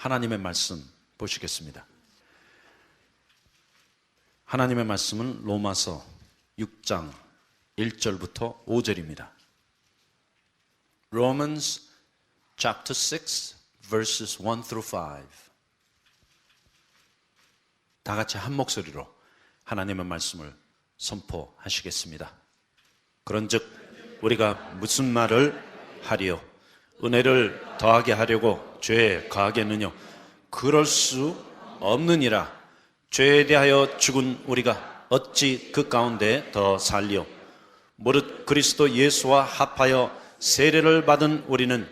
하나님의 말씀 보시겠습니다. 하나님의 말씀은 로마서 6장 1절부터 5절입니다. Romans chapter 6 verses 1 through 5. 다 같이 한 목소리로 하나님의 말씀을 선포하시겠습니다. 그런즉 우리가 무슨 말을 하리요? 은혜를 더하게 하려고 죄에 가하겠느냐? 그럴 수 없느니라. 죄에 대하여 죽은 우리가 어찌 그 가운데 더 살리요? 무릇 그리스도 예수와 합하여 세례를 받은 우리는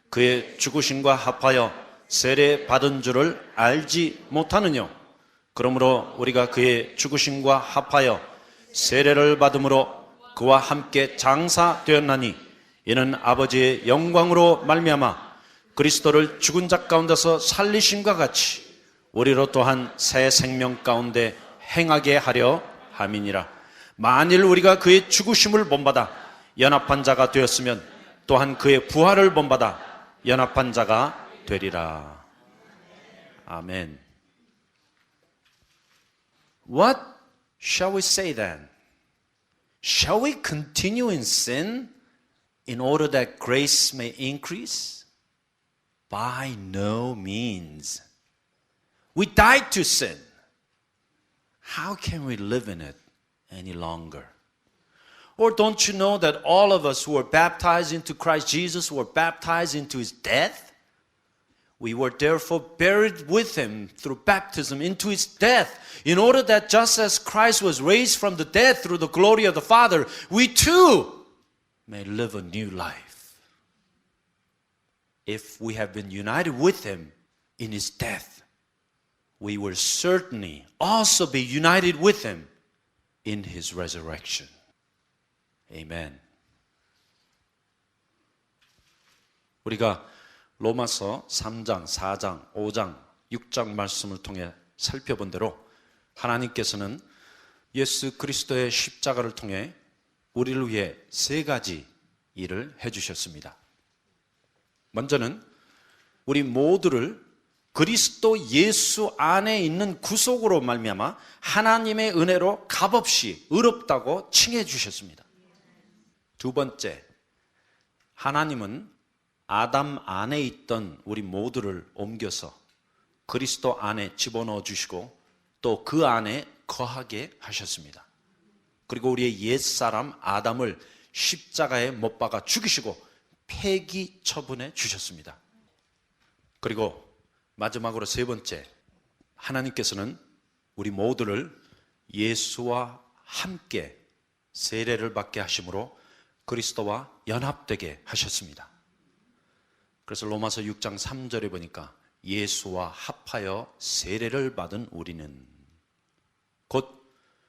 그의 죽으심과 합하여 세례 받은 줄을 알지 못하느냐? 그러므로 우리가 그의 죽으심과 합하여 세례를 받음으로 그와 함께 장사되었나니 이는 아버지의 영광으로 말미암아 그리스도를 죽은 자 가운데서 살리심과 같이 우리로 또한 새 생명 가운데 행하게 하려 함이니라. 만일 우리가 그의 죽으심을 본받아 연합한 자가 되었으면 또한 그의 부활을 본받아 연합한 자가 되리라. 아멘. What shall we say then? Shall we continue in sin in order that grace may increase? By no means. We died to sin. How can we live in it any longer? Or don't you know that all of us who were baptized into Christ Jesus were baptized into His death? We were therefore buried with Him through baptism into His death, in order that just as Christ was raised from the dead through the glory of the Father, we too may live a new life. If we have been united with Him in His death, we will certainly also be united with Him in His resurrection. Amen. 우리가 로마서 3장, 4장, 5장, 6장 말씀을 통해 살펴본 대로 하나님께서는 예수 그리스도의 십자가를 통해 우리를 위해 세 가지 일을 해주셨습니다. 먼저는 우리 모두를 그리스도 예수 안에 있는 구속으로 말미암아 하나님의 은혜로 값없이 의롭다고 칭해 주셨습니다. 두 번째, 하나님은 아담 안에 있던 우리 모두를 옮겨서 그리스도 안에 집어넣어 주시고 또 그 안에 거하게 하셨습니다. 그리고 우리의 옛사람 아담을 십자가에 못 박아 죽이시고 폐기 처분해 주셨습니다. 그리고 마지막으로 세 번째, 하나님께서는 우리 모두를 예수와 함께 세례를 받게 하심으로 그리스도와 연합되게 하셨습니다. 그래서 로마서 6장 3절에 보니까 예수와 합하여 세례를 받은 우리는 곧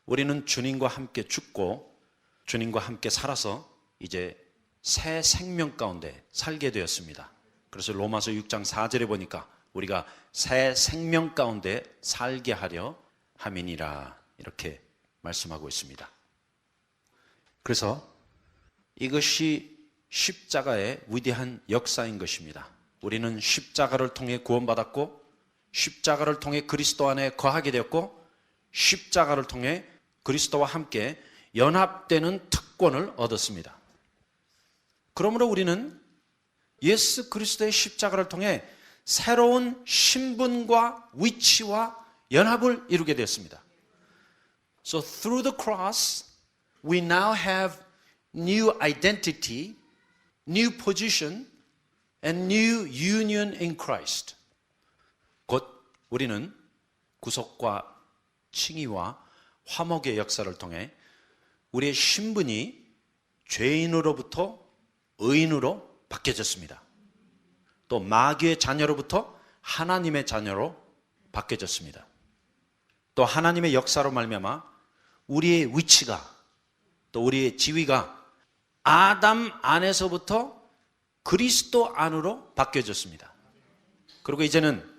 우리는 주님과 함께 죽고 주님과 함께 살아서 이제 새 생명 가운데 살게 되었습니다. 그래서 로마서 6장 4절에 보니까 우리가 새 생명 가운데 살게 하려 함이니라 이렇게 말씀하고 있습니다. 그래서 이것이 십자가의 위대한 역사인 것입니다. 우리는 십자가를 통해 구원받았고 십자가를 통해 그리스도 안에 거하게 되었고 십자가를 통해 그리스도와 함께 연합되는 특권을 얻었습니다. 그러므로 우리는 예수 그리스도의 십자가를 통해 새로운 신분과 위치와 연합을 이루게 되었습니다. So through the cross, we now have new identity, new position, and new union in Christ. 곧 우리는 구속과 칭의와 화목의 역사를 통해 우리의 신분이 죄인으로부터 의인으로 바뀌어졌습니다. 또 마귀의 자녀로부터 하나님의 자녀로 바뀌어졌습니다. 또 하나님의 역사로 말미암아 우리의 위치가 또 우리의 지위가 아담 안에서부터 그리스도 안으로 바뀌어졌습니다. 그리고 이제는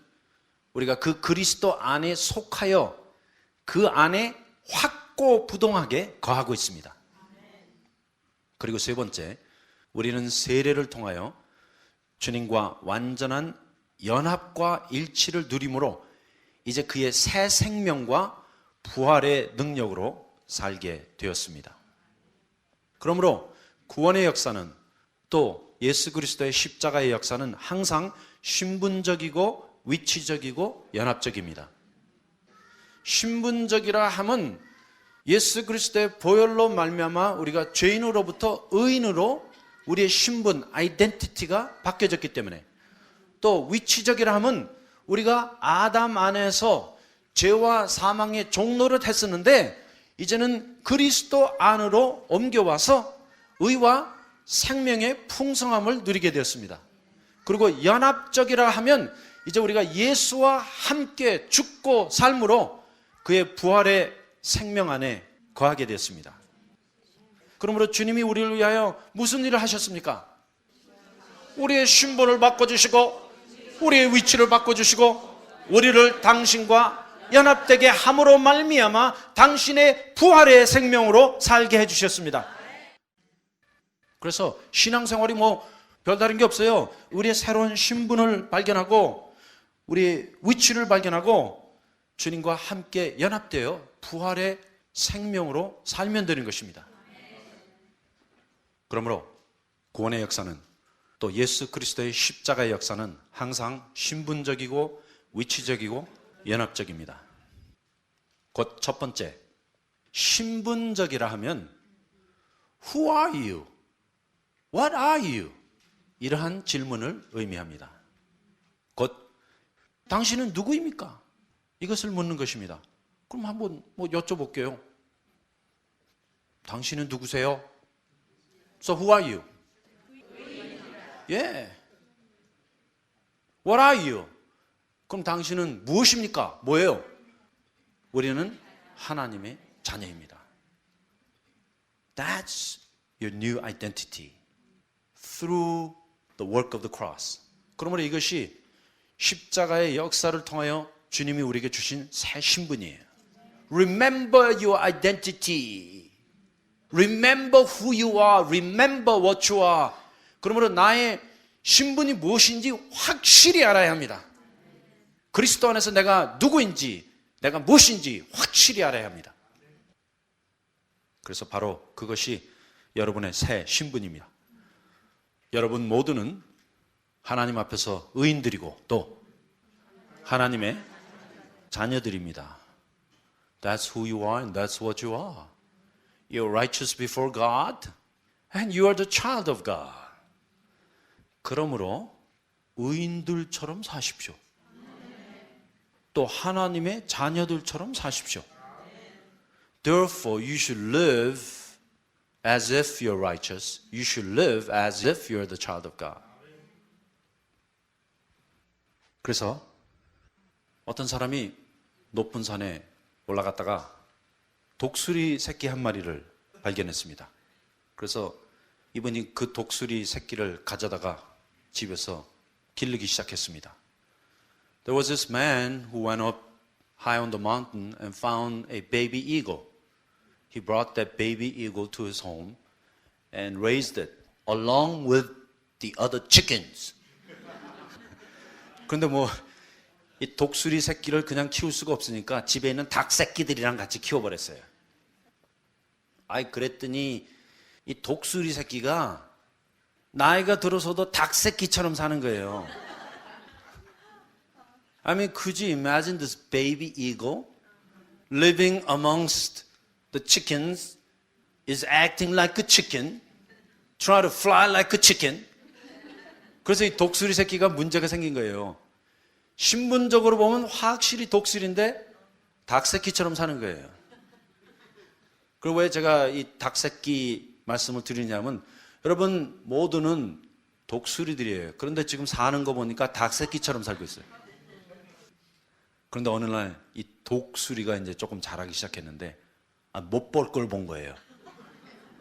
우리가 그 그리스도 안에 속하여 그 안에 확고부동하게 거하고 있습니다. 그리고 세 번째, 우리는 세례를 통하여 주님과 완전한 연합과 일치를 누림으로 이제 그의 새 생명과 부활의 능력으로 살게 되었습니다. 그러므로 구원의 역사는 또 예수 그리스도의 십자가의 역사는 항상 신분적이고 위치적이고 연합적입니다. 신분적이라 함은 예수 그리스도의 보혈로 말미암아 우리가 죄인으로부터 의인으로 우리의 신분, 아이덴티티가 바뀌어졌기 때문에, 또 위치적이라 함은 우리가 아담 안에서 죄와 사망의 종노릇 했었는데 이제는 그리스도 안으로 옮겨와서 의와 생명의 풍성함을 누리게 되었습니다. 그리고 연합적이라 하면 이제 우리가 예수와 함께 죽고 삶으로 그의 부활의 생명 안에 거하게 되었습니다. 그러므로 주님이 우리를 위하여 무슨 일을 하셨습니까? 우리의 신분을 바꿔주시고 우리의 위치를 바꿔주시고 우리를 당신과 연합되게 함으로 말미암아 당신의 부활의 생명으로 살게 해주셨습니다. 그래서 신앙생활이 별다른 게 없어요. 우리의 새로운 신분을 발견하고 우리의 위치를 발견하고 주님과 함께 연합되어 부활의 생명으로 살면 되는 것입니다. 그러므로 구원의 역사는 또 예수 그리스도의 십자가의 역사는 항상 신분적이고 위치적이고 연합적입니다. 곧 첫 번째, 신분적이라 하면 Who are you? What are you? 이러한 질문을 의미합니다. 곧 당신은 누구입니까? 이것을 묻는 것입니다. 그럼 한번 여쭤볼게요. 당신은 누구세요? So who are you? Yeah. What are you? 그럼 당신은 무엇입니까? 뭐예요? 우리는 하나님의 자녀입니다. That's your new identity through the work of the cross. 그러므로 이것이 십자가의 역사를 통하여 주님이 우리에게 주신 새 신분이에요. Remember your identity. Remember who you are. Remember what you are. 그러므로 나의 신분이 무엇인지 확실히 알아야 합니다. 그리스도 안에서 내가 누구인지, 내가 무엇인지 확실히 알아야 합니다. 그래서 바로 그것이 여러분의 새 신분입니다. 여러분 모두는 하나님 앞에서 의인들이고 또 하나님의 자녀들입니다. That's who you are and that's what you are. You're righteous before God and you are the child of God. 그러므로 의인들처럼 사십시오. 또 하나님의 자녀들처럼 사십시오. Therefore you should live as if you're righteous. You should live as if you're the child of God. 그래서 어떤 사람이 높은 산에 올라갔다가 독수리 새끼 한 마리를 발견했습니다. 그래서 이분이 그 독수리 새끼를 가져다가 집에서 기르기 시작했습니다. There was this man who went up high on the mountain and found a baby eagle. He brought that baby eagle to his home and raised it along with the other chickens. 그런데 이 독수리 새끼를 그냥 키울 수가 없으니까 집에 있는 닭 새끼들이랑 같이 키워버렸어요. 그랬더니 이 독수리 새끼가 나이가 들어서도 닭 새끼처럼 사는 거예요. I mean, could you imagine this baby eagle living amongst the chickens is acting like a chicken, try to fly like a chicken. 그래서 이 독수리 새끼가 문제가 생긴 거예요. 신분적으로 보면 확실히 독수리인데 닭새끼처럼 사는 거예요. 그리고 왜 제가 이 닭새끼 말씀을 드리냐면 여러분 모두는 독수리들이에요. 그런데 지금 사는 거 보니까 닭새끼처럼 살고 있어요. 그런데 어느 날 이 독수리가 이제 조금 자라기 시작했는데 못 볼 걸 본 거예요.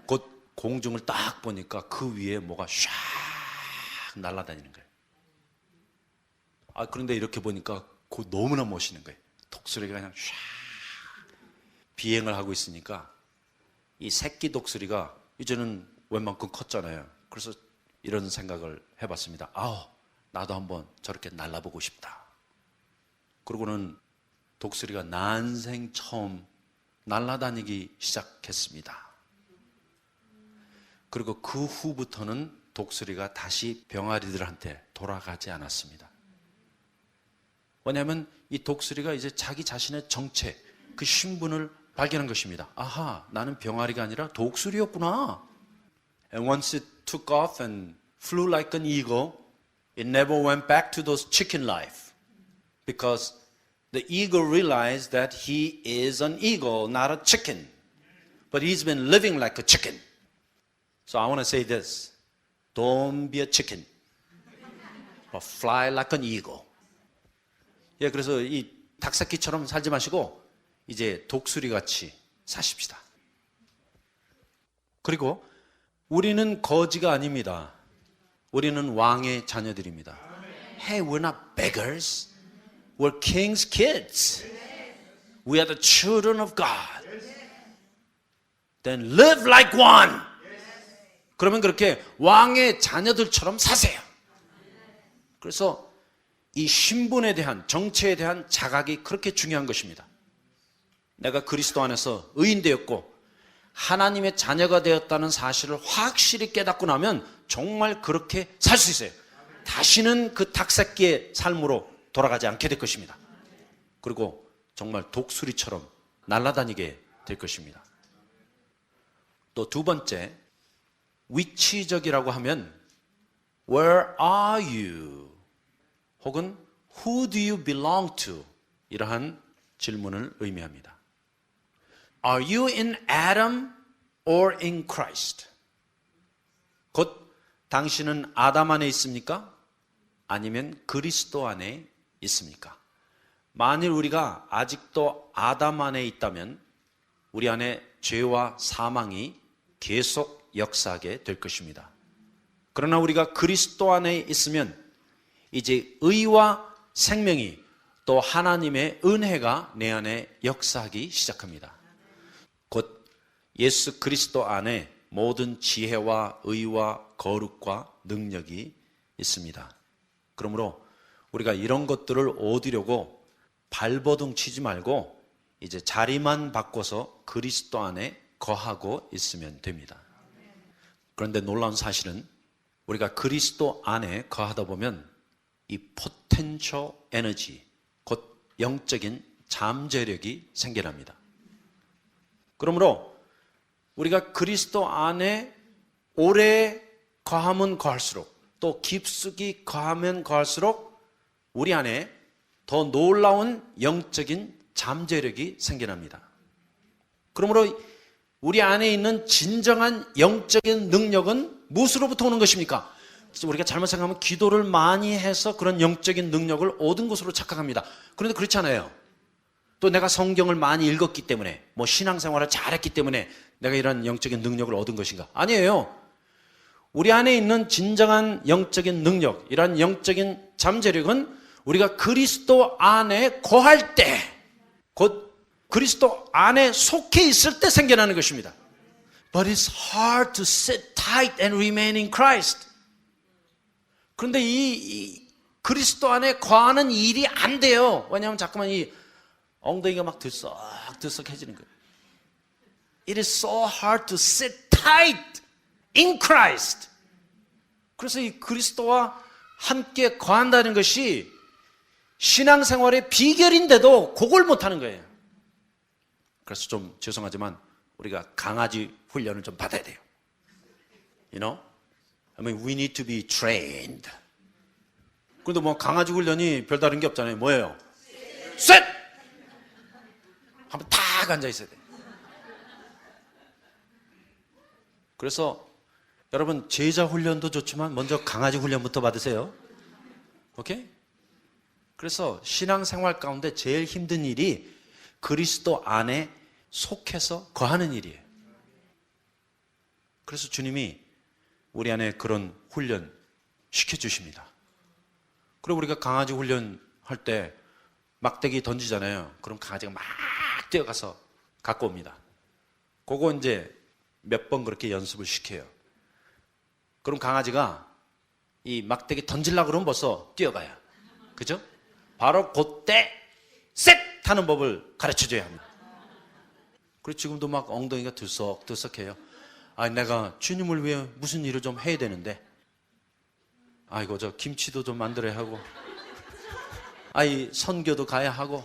곧 공중을 딱 보니까 그 위에 뭐가 샥 날아다니는 거예요. 그런데 이렇게 보니까 너무나 멋있는 거예요. 독수리가 그냥 샥 비행을 하고 있으니까 이 새끼 독수리가 이제는 웬만큼 컸잖아요. 그래서 이런 생각을 해봤습니다. 나도 한번 저렇게 날아보고 싶다. 그러고는 독수리가 난생 처음 날아다니기 시작했습니다. 그리고 그 후부터는 독수리가 다시 병아리들한테 돌아가지 않았습니다. 왜냐하면 이 독수리가 이제 자기 자신의 정체, 그 신분을 발견한 것입니다. 아하, 나는 병아리가 아니라 독수리였구나. And once it took off and flew like an eagle, it never went back to those chicken life. Because the eagle realized that he is an eagle, not a chicken. But he's been living like a chicken. So I want to say this. Don't be a chicken. But fly like an eagle. 예, 그래서 이 닭새끼처럼 살지 마시고 이제 독수리같이 사십시다. 그리고 우리는 거지가 아닙니다. 우리는 왕의 자녀들입니다. Hey, we're not beggars. We're king's kids. We are the children of God. Then live like one. 그러면 그렇게 왕의 자녀들처럼 사세요. 그래서 이 신분에 대한, 정체에 대한 자각이 그렇게 중요한 것입니다. 내가 그리스도 안에서 의인되었고 하나님의 자녀가 되었다는 사실을 확실히 깨닫고 나면 정말 그렇게 살 수 있어요. 다시는 그 닭새끼의 삶으로 돌아가지 않게 될 것입니다. 그리고 정말 독수리처럼 날아다니게 될 것입니다. 또 두 번째, 위치적이라고 하면 Where are you? 혹은 Who do you belong to? 이러한 질문을 의미합니다. Are you in Adam or in Christ? 곧 당신은 아담 안에 있습니까? 아니면 그리스도 안에 있습니까? 만일 우리가 아직도 아담 안에 있다면 우리 안에 죄와 사망이 계속 역사하게 될 것입니다. 그러나 우리가 그리스도 안에 있으면 이제 의와 생명이 또 하나님의 은혜가 내 안에 역사하기 시작합니다. 곧 예수 그리스도 안에 모든 지혜와 의와 거룩과 능력이 있습니다. 그러므로 우리가 이런 것들을 얻으려고 발버둥 치지 말고 이제 자리만 바꿔서 그리스도 안에 거하고 있으면 됩니다. 그런데 놀라운 사실은 우리가 그리스도 안에 거하다 보면 이 포텐셜 에너지, 곧 영적인 잠재력이 생겨납니다. 그러므로 우리가 그리스도 안에 오래 거하면 거할수록 또 깊숙이 거하면 거할수록 우리 안에 더 놀라운 영적인 잠재력이 생겨납니다. 그러므로 우리 안에 있는 진정한 영적인 능력은 무엇으로부터 오는 것입니까? 우리가 잘못 생각하면 기도를 많이 해서 그런 영적인 능력을 얻은 것으로 착각합니다. 그런데 그렇지 않아요. 또 내가 성경을 많이 읽었기 때문에 뭐 신앙생활을 잘했기 때문에 내가 이런 영적인 능력을 얻은 것인가? 아니에요. 우리 안에 있는 진정한 영적인 능력, 이런 영적인 잠재력은 우리가 그리스도 안에 거할 때, 곧 그리스도 안에 속해 있을 때 생겨나는 것입니다. But it's hard to sit tight and remain in Christ. 그런데 이 그리스도 안에 거하는 일이 안 돼요. 왜냐하면 자꾸만 이 엉덩이가 막 들썩들썩해지는 거예요. It is so hard to sit tight in Christ. 그래서 이 그리스도와 함께 거한다는 것이 신앙생활의 비결인데도 그걸 못하는 거예요. 그래서 좀 죄송하지만 우리가 강아지 훈련을 좀 받아야 돼요. You know? I mean, we need to be trained. 그런데 뭐 강아지 훈련이 별다른 게 없잖아요. 뭐예요? 셋! 한번 딱 앉아 있어야 돼요. 그래서 여러분 제자 훈련도 좋지만 먼저 강아지 훈련부터 받으세요. 오케이? 그래서 신앙생활 가운데 제일 힘든 일이 그리스도 안에 속해서 거하는 일이에요. 그래서 주님이 우리 안에 그런 훈련 시켜주십니다. 그리고 우리가 강아지 훈련할 때 막대기 던지잖아요. 그럼 강아지가 막 뛰어가서 갖고 옵니다. 그거 이제 몇 번 그렇게 연습을 시켜요. 그럼 강아지가 이 막대기 던질라 그러면 벌써 뛰어가야. 그죠? 바로 그때 셋 하는 법을 가르쳐줘야 합니다. 그리고 지금도 막 엉덩이가 들썩들썩해요. 아, 내가 주님을 위해 무슨 일을 좀 해야 되는데, 아이고 저 김치도 좀 만들어야 하고, 아이 선교도 가야 하고,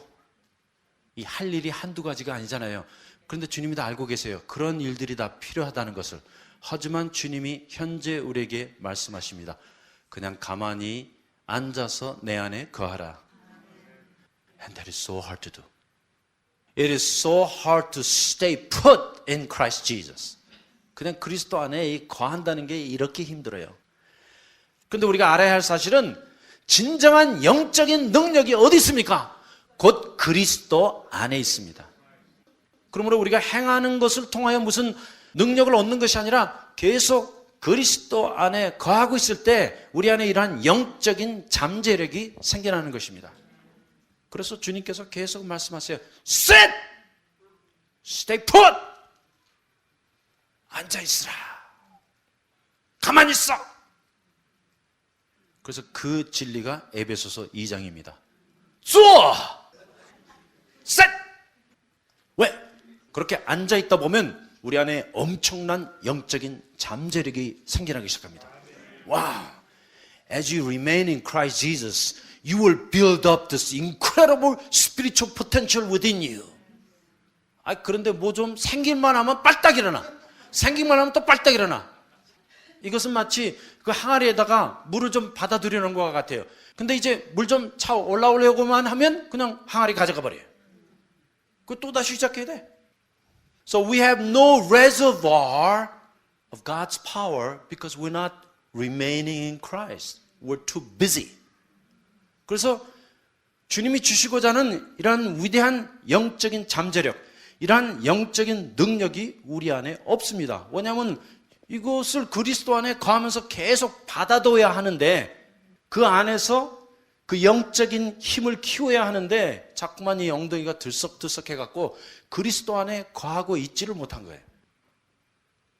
이 할 일이 한두 가지가 아니잖아요. 그런데 주님이 다 알고 계세요. 그런 일들이 다 필요하다는 것을. 하지만 주님이 현재 우리에게 말씀하십니다. 그냥 가만히 앉아서 내 안에 거하라. And that is so hard to do. It is so hard to stay put in Christ Jesus. 그냥 그리스도 안에 거한다는 게 이렇게 힘들어요. 그런데 우리가 알아야 할 사실은 진정한 영적인 능력이 어디 있습니까? 곧 그리스도 안에 있습니다. 그러므로 우리가 행하는 것을 통하여 무슨 능력을 얻는 것이 아니라 계속 그리스도 안에 거하고 있을 때 우리 안에 이러한 영적인 잠재력이 생겨나는 것입니다. 그래서 주님께서 계속 말씀하세요. Sit! Stay put! 앉아있으라. 가만히 있어. 그래서 그 진리가 에베소서 2장입니다. 쏘! Sit! 왜? 그렇게 앉아있다 보면 우리 안에 엄청난 영적인 잠재력이 생겨나기 시작합니다. 와우! As you remain in Christ Jesus, you will build up this incredible spiritual potential within you. 아, 그런데 뭐 좀 생길만 하면 빨딱 일어나. 생길만 하면 또 빨딱 일어나. 이것은 마치 그 항아리에다가 물을 좀 받아들이는 것 같아요. 근데 이제 물 좀 차 올라오려고만 하면 그냥 항아리 가져가 버려요. 그 또 다시 시작해야 돼. So we have no reservoir of God's power because we're not remaining in Christ. We're too busy. 그래서 주님이 주시고자 하는 이러한 위대한 영적인 잠재력, 이러한 영적인 능력이 우리 안에 없습니다. 왜냐하면 이것을 그리스도 안에 거하면서 계속 받아둬야 하는데 그 안에서 그 영적인 힘을 키워야 하는데 자꾸만 이 엉덩이가 들썩들썩해갖고 그리스도 안에 거하고 있지를 못한 거예요.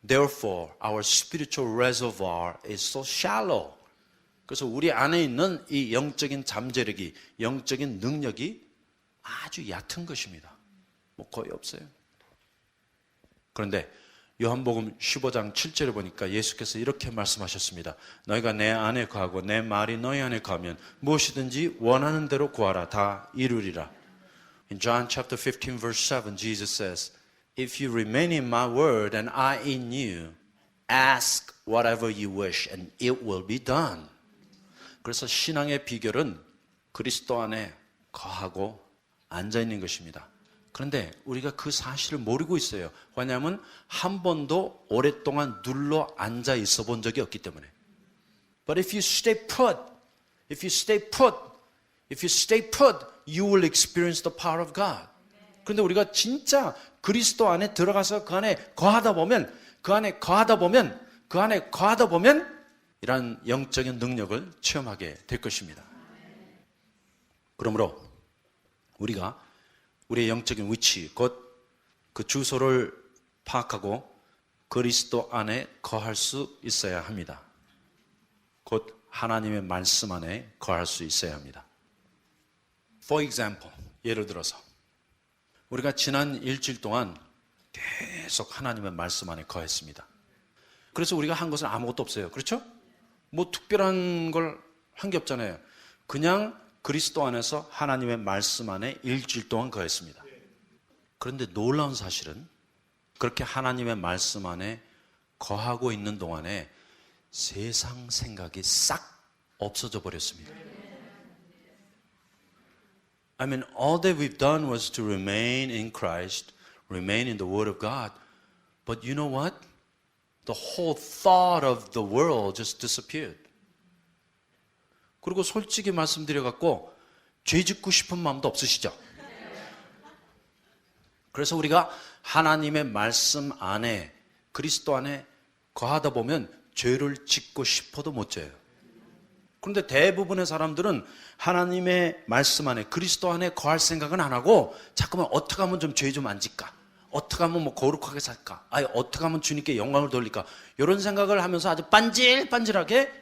Therefore, our spiritual reservoir is so shallow. 그래서 우리 안에 있는 이 영적인 잠재력이, 영적인 능력이 아주 얕은 것입니다. 뭐 거의 없어요. 그런데 요한복음 15장 7절에 보니까 예수께서 이렇게 말씀하셨습니다. 너희가 내 안에 거하고 내 말이 너희 안에 거하면 무엇이든지 원하는 대로 구하라 다 이루리라. In John chapter 15 verse 7 Jesus says, If you remain in my word and I in you, ask whatever you wish and it will be done. 그래서 신앙의 비결은 그리스도 안에 거하고 앉아있는 것입니다. 그런데 우리가 그 사실을 모르고 있어요. 왜냐하면 한 번도 오랫동안 눌러 앉아 있어 본 적이 없기 때문에. But if you stay put, if you stay put, if you stay put, you will experience the power of God. 그런데 우리가 진짜 그리스도 안에 들어가서 그 안에 거하다 보면, 그 안에 거하다 보면, 그 안에 거하다 보면 이러한 영적인 능력을 체험하게 될 것입니다. 그러므로 우리가 우리의 영적인 위치, 곧 그 주소를 파악하고 그리스도 안에 거할 수 있어야 합니다. 곧 하나님의 말씀 안에 거할 수 있어야 합니다. For example, 예를 들어서 우리가 지난 일주일 동안 계속 하나님의 말씀 안에 거했습니다. 그래서 우리가 한 것은 아무것도 없어요. 그렇죠? 뭐 특별한 걸 한 게 없잖아요. 그냥 그리스도 안에서 하나님의 말씀 안에 일주일 동안 거했습니다. 그런데 놀라운 사실은 그렇게 하나님의 말씀 안에 거하고 있는 동안에 세상 생각이 싹 없어져 버렸습니다. I mean, all that we've done was to remain in Christ, remain in the Word of God. But you know what? The whole thought of the world just disappeared. 그리고 솔직히 말씀드려갖고 죄 짓고 싶은 마음도 없으시죠? 그래서 우리가 하나님의 말씀 안에, 그리스도 안에 거하다 보면 죄를 짓고 싶어도 못 져요. 그런데 대부분의 사람들은 하나님의 말씀 안에, 그리스도 안에 거할 생각은 안 하고 자꾸만 어떻게 하면 좀 죄 좀 안 짓까? 어떻게 하면 뭐 거룩하게 살까? 어떻게 하면 주님께 영광을 돌릴까? 이런 생각을 하면서 아주 반질반질하게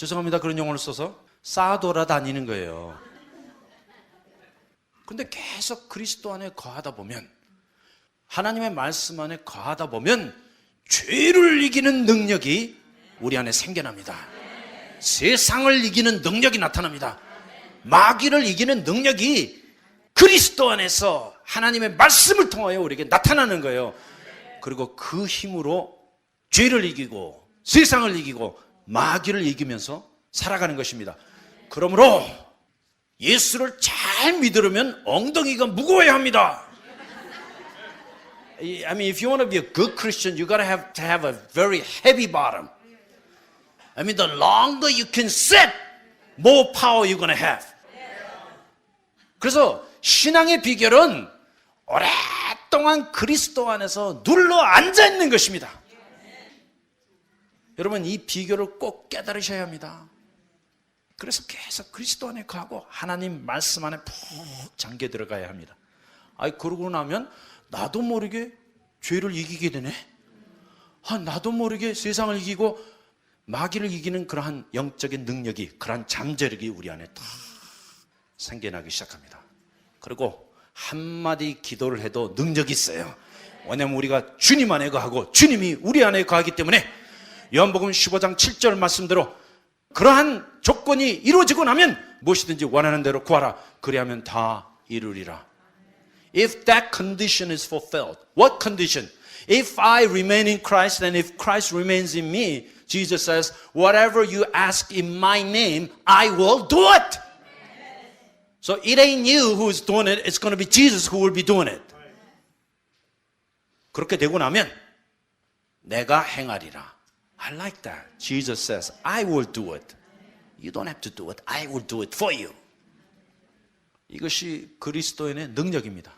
죄송합니다. 그런 용어를 써서 쌓아돌아다니는 거예요. 근데 계속 그리스도 안에 거하다 보면, 하나님의 말씀 안에 거하다 보면 죄를 이기는 능력이 우리 안에 생겨납니다. 세상을 이기는 능력이 나타납니다. 마귀를 이기는 능력이 그리스도 안에서 하나님의 말씀을 통하여 우리에게 나타나는 거예요. 그리고 그 힘으로 죄를 이기고 세상을 이기고 마귀를 이기면서 살아가는 것입니다. 그러므로 예수를 잘 믿으려면 엉덩이가 무거워야 합니다. I mean, if you want to be a good Christian, you got to have a very heavy bottom. I mean, the longer you can sit, more power you're going to have. 그래서 신앙의 비결은 오랫동안 그리스도 안에서 눌러 앉아 있는 것입니다. 여러분, 이 비결을 꼭 깨달으셔야 합니다. 그래서 계속 그리스도 안에 거하고 하나님 말씀 안에 푹 잠겨 들어가야 합니다. 그러고 나면 나도 모르게 죄를 이기게 되네. 나도 모르게 세상을 이기고 마귀를 이기는 그러한 영적인 능력이, 그러한 잠재력이 우리 안에 다 생겨나기 시작합니다. 그리고 한마디 기도를 해도 능력이 있어요. 왜냐하면 우리가 주님 안에 거하고 주님이 우리 안에 거하기 때문에 요한복음 15장 7절 말씀대로 그러한 조건이 이루어지고 나면 무엇이든지 원하는 대로 구하라. 그리하면 다 이루리라. If that condition is fulfilled, what condition? If I remain in Christ and if Christ remains in me, Jesus says, whatever you ask in my name, I will do it. So it ain't you who's doing it, it's going to be Jesus who will be doing it. 그렇게 되고 나면 내가 행하리라. I like that. Jesus says, I will do it. You don't have to do it. I will do it for you. 이것이 그리스도인의 능력입니다.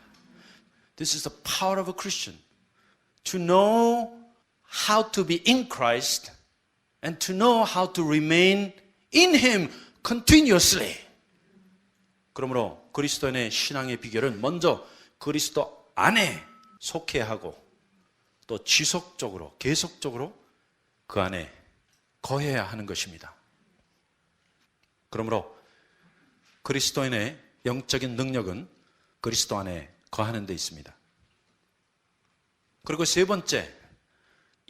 This is the power of a Christian. To know how to be in Christ and to know how to remain in Him continuously. 그러므로 그리스도인의 신앙의 비결은 먼저 그리스도 안에 속해야 하고 또 지속적으로, 계속적으로 그 안에 거해야 하는 것입니다. 그러므로 그리스도인의 영적인 능력은 그리스도 안에 거하는 데 있습니다. 그리고 세 번째,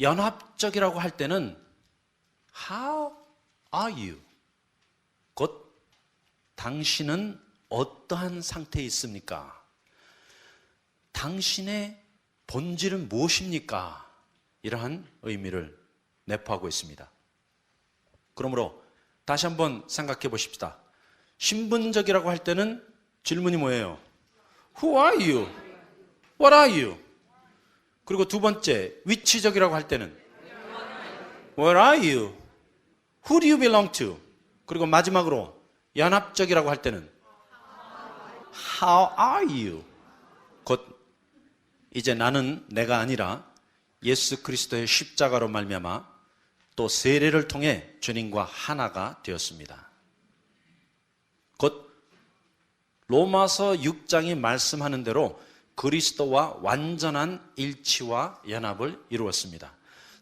연합적이라고 할 때는 How are you? 곧 당신은 어떠한 상태에 있습니까? 당신의 본질은 무엇입니까? 이러한 의미를 내포하고 있습니다. 그러므로 다시 한번 생각해 보십시다. 신분적이라고 할 때는 질문이 뭐예요? Who are you? What are you? 그리고 두 번째, 위치적이라고 할 때는 Where are you? Who do you belong to? 그리고 마지막으로 연합적이라고 할 때는 How are you? 곧 이제 나는 내가 아니라 예수 그리스도의 십자가로 말미암아 또 세례를 통해 주님과 하나가 되었습니다. 곧 로마서 6장이 말씀하는 대로 그리스도와 완전한 일치와 연합을 이루었습니다.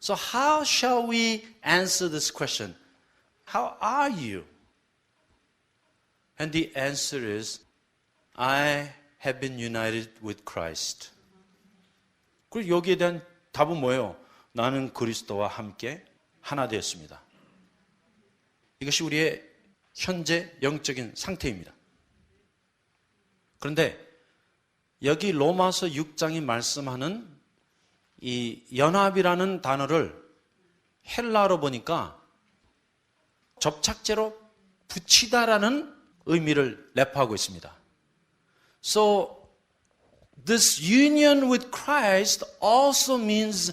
So how shall we answer this question? How are you? And the answer is, I have been united with Christ. 그리고 여기에 대한 답은 뭐예요? 나는 그리스도와 함께 하나 되었습니다. 이것이 우리의 현재 영적인 상태입니다. 그런데 여기 로마서 6장이 말씀하는 이 연합이라는 단어를 헬라어로 보니까 접착제로 붙이다라는 의미를 내포하고 있습니다. So this union with Christ also means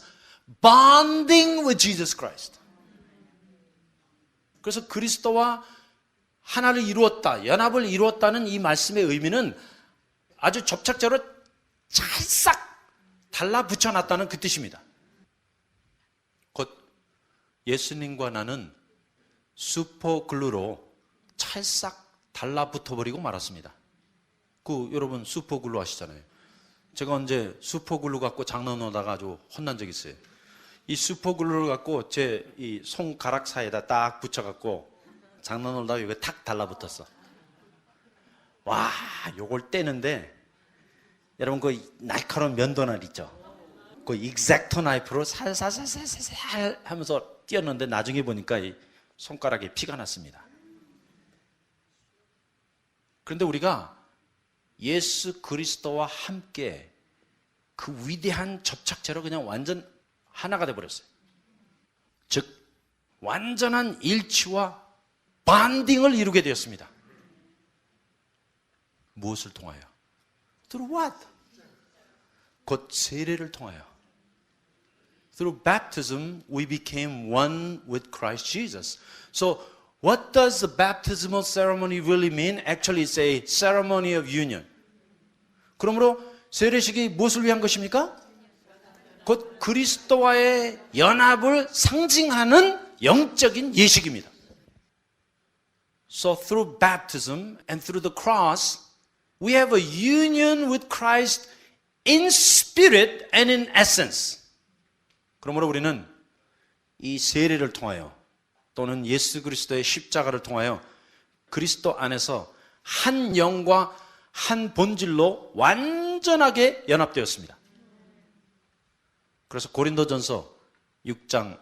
bonding with Jesus Christ. 그래서 그리스도와 하나를 이루었다, 연합을 이루었다는 이 말씀의 의미는 아주 접착제로 찰싹 달라붙여 놨다는 그 뜻입니다. 곧 예수님과 나는 슈퍼글루로 찰싹 달라붙어 버리고 말았습니다. 여러분 슈퍼글루 아시잖아요. 제가 언제 슈퍼글루 갖고 장난하다가 아주 혼난 적이 있어요. 이 슈퍼글루를 갖고 제 이 손가락 사이에다 딱 붙여갖고 장난 놀다가 이거 탁 달라붙었어. 와, 요걸 떼는데 여러분 그 날카로운 면도날 있죠? 그 익젝터 나이프로 살살살살살 하면서 띄었는데 나중에 보니까 이 손가락에 피가 났습니다. 그런데 우리가 예수 그리스도와 함께 그 위대한 접착제로 그냥 완전 하나가 돼버렸어요. 즉 완전한 일치와 반딩을 이루게 되었습니다. 무엇을 통하여? Through what? 곧 세례를 통하여. Through baptism we became one with Christ Jesus. So what does the baptismal ceremony really mean? Actually it's a ceremony of union. 그러므로 세례식이 무엇을 위한 것입니까? 곧 그리스도와의 연합을 상징하는 영적인 예식입니다. So through baptism and through the cross, we have a union with Christ in spirit and in essence. 그러므로 우리는 이 세례를 통하여 또는 예수 그리스도의 십자가를 통하여 그리스도 안에서 한 영과 한 본질로 완전하게 연합되었습니다. 그래서 고린도전서 6장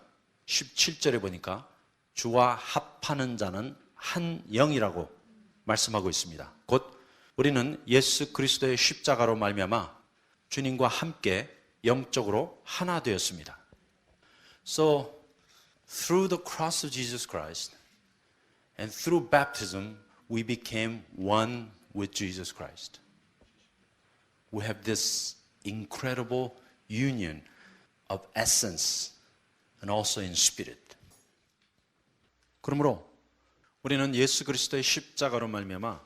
17절에 보니까 주와 합하는 자는 한 영이라고 말씀하고 있습니다. 곧 우리는 예수 그리스도의 십자가로 말미암아 주님과 함께 영적으로 하나 되었습니다. So through the cross of Jesus Christ and through baptism we became one with Jesus Christ. We have this incredible union of essence and also in spirit. 그러므로 우리는 예수 그리스도의 십자가로 말미암아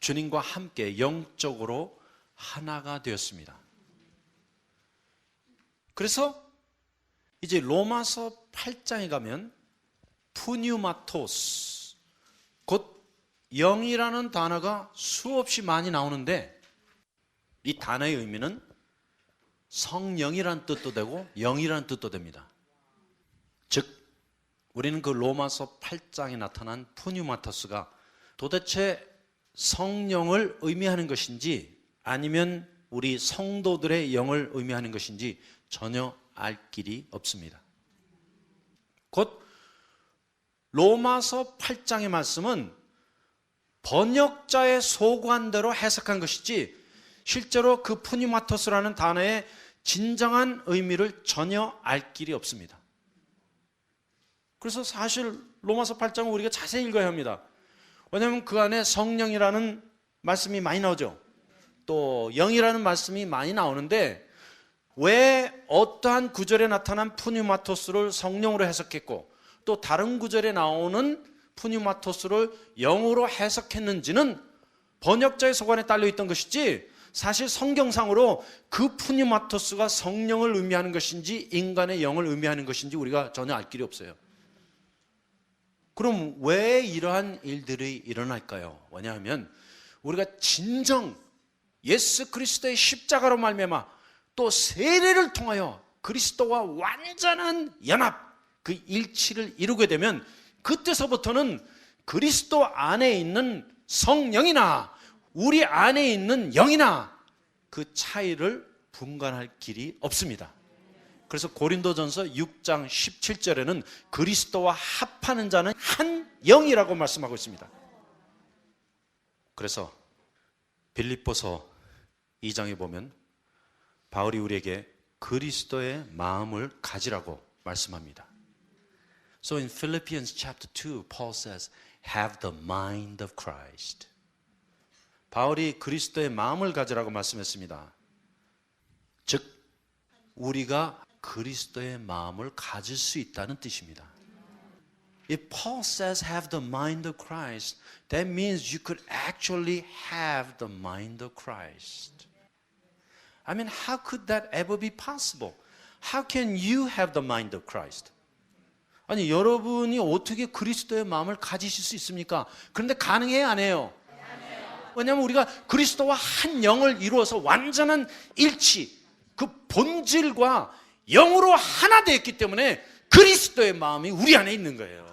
주님과 함께 영적으로 하나가 되었습니다. 그래서 이제 로마서 8장에 가면 푸뉴마토스, 곧 영이라는 단어가 수없이 많이 나오는데 이 단어의 의미는 성령이라는 뜻도 되고 영이라는 뜻도 됩니다. 즉 우리는 그 로마서 8장에 나타난 푸뉴마토스가 도대체 성령을 의미하는 것인지 아니면 우리 성도들의 영을 의미하는 것인지 전혀 알 길이 없습니다. 곧 로마서 8장의 말씀은 번역자의 소관대로 해석한 것이지 실제로 그 푸니마토스라는 단어의 진정한 의미를 전혀 알 길이 없습니다. 그래서 사실 로마서 8장은 우리가 자세히 읽어야 합니다. 왜냐하면 그 안에 성령이라는 말씀이 많이 나오죠. 또 영이라는 말씀이 많이 나오는데 왜 어떠한 구절에 나타난 푸니마토스를 성령으로 해석했고 또 다른 구절에 나오는 푸니마토스를 영으로 해석했는지는 번역자의 소관에 딸려있던 것이지 사실 성경상으로 그 푸니마토스가 성령을 의미하는 것인지 인간의 영을 의미하는 것인지 우리가 전혀 알 길이 없어요. 그럼 왜 이러한 일들이 일어날까요? 왜냐하면 우리가 진정 예수 그리스도의 십자가로 말미암아 또 세례를 통하여 그리스도와 완전한 연합, 그 일치를 이루게 되면 그때서부터는 그리스도 안에 있는 성령이나 우리 안에 있는 영이나 그 차이를 분간할 길이 없습니다. 그래서 고린도전서 6장 17절에는 그리스도와 합하는 자는 한 영이라고 말씀하고 있습니다. 그래서 빌립보서 2장에 보면 바울이 우리에게 그리스도의 마음을 가지라고 말씀합니다. So in Philippians chapter 2, Paul says, have the mind of Christ. 바울이 그리스도의 마음을 가지라고 말씀했습니다. 즉, 우리가 그리스도의 마음을 가질 수 있다는 뜻입니다. If Paul says have the mind of Christ, that means you could actually have the mind of Christ. I mean, how could that ever be possible? How can you have the mind of Christ? 아니, 여러분이 어떻게 그리스도의 마음을 가지실 수 있습니까? 그런데 가능해요, 안 해요? 왜냐하면 우리가 그리스도와 한 영을 이루어서 완전한 일치, 그 본질과 영으로 하나 되었기 때문에 그리스도의 마음이 우리 안에 있는 거예요.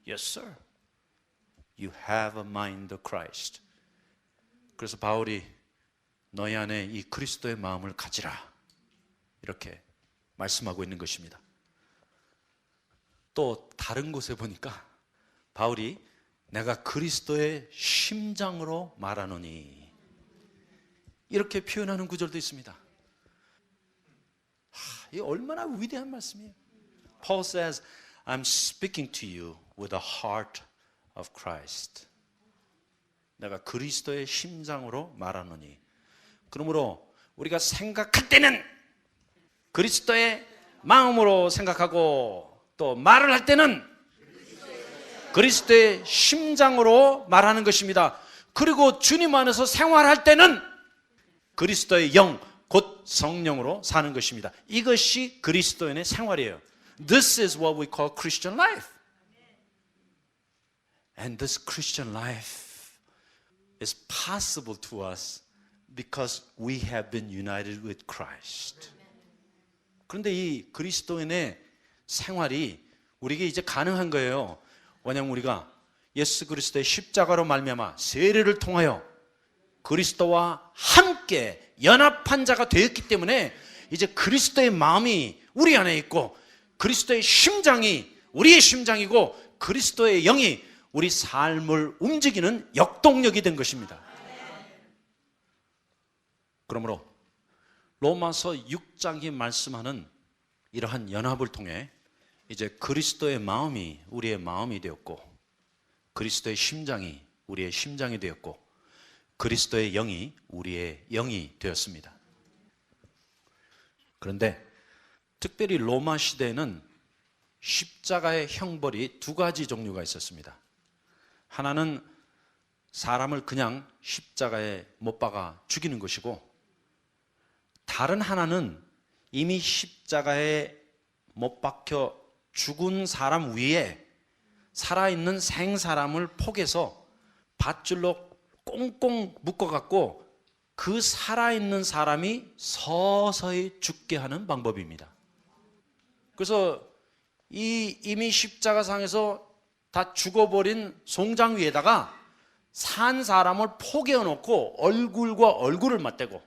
Yes, sir. You have a mind of Christ. 그래서 바울이 너희 안에 이 그리스도의 마음을 가지라 이렇게 말씀하고 있는 것입니다. 또 다른 곳에 보니까 바울이 내가 그리스도의 심장으로 말하노니 이렇게 표현하는 구절도 있습니다. 이 얼마나 위대한 말씀이에요. Paul says, I'm speaking to you with the heart of Christ. 내가 그리스도의 심장으로 말하노니. 그러므로 우리가 생각할 때는 그리스도의 마음으로 생각하고 또 말을 할 때는 그리스도의 심장으로 말하는 것입니다. 그리고 주님 안에서 생활할 때는 그리스도의 영, 곧 성령으로 사는 것입니다. 이것이 그리스도인의 생활이에요. This is what we call Christian life. And this Christian life is possible to us because we have been united with Christ. 그런데 이 그리스도인의 생활이 우리에게 이제 가능한 거예요. 왜냐하면 우리가 예수 그리스도의 십자가로 말미암아 세례를 통하여 그리스도와 함께 연합한 자가 되었기 때문에 이제 그리스도의 마음이 우리 안에 있고 그리스도의 심장이 우리의 심장이고 그리스도의 영이 우리 삶을 움직이는 역동력이 된 것입니다. 그러므로 로마서 6장이 말씀하는 이러한 연합을 통해 이제 그리스도의 마음이 우리의 마음이 되었고 그리스도의 심장이 우리의 심장이 되었고 그리스도의 영이 우리의 영이 되었습니다. 그런데 특별히 로마 시대에는 십자가의 형벌이 두 가지 종류가 있었습니다. 하나는 사람을 그냥 십자가에 못 박아 죽이는 것이고 다른 하나는 이미 십자가에 못 박혀 죽은 사람 위에 살아있는 생사람을 포개서 밧줄로 꽁꽁 묶어갖고 그 살아있는 사람이 서서히 죽게 하는 방법입니다. 그래서 이 이미 십자가상에서 다 죽어버린 송장 위에다가 산 사람을 포개어 놓고 얼굴과 얼굴을 맞대고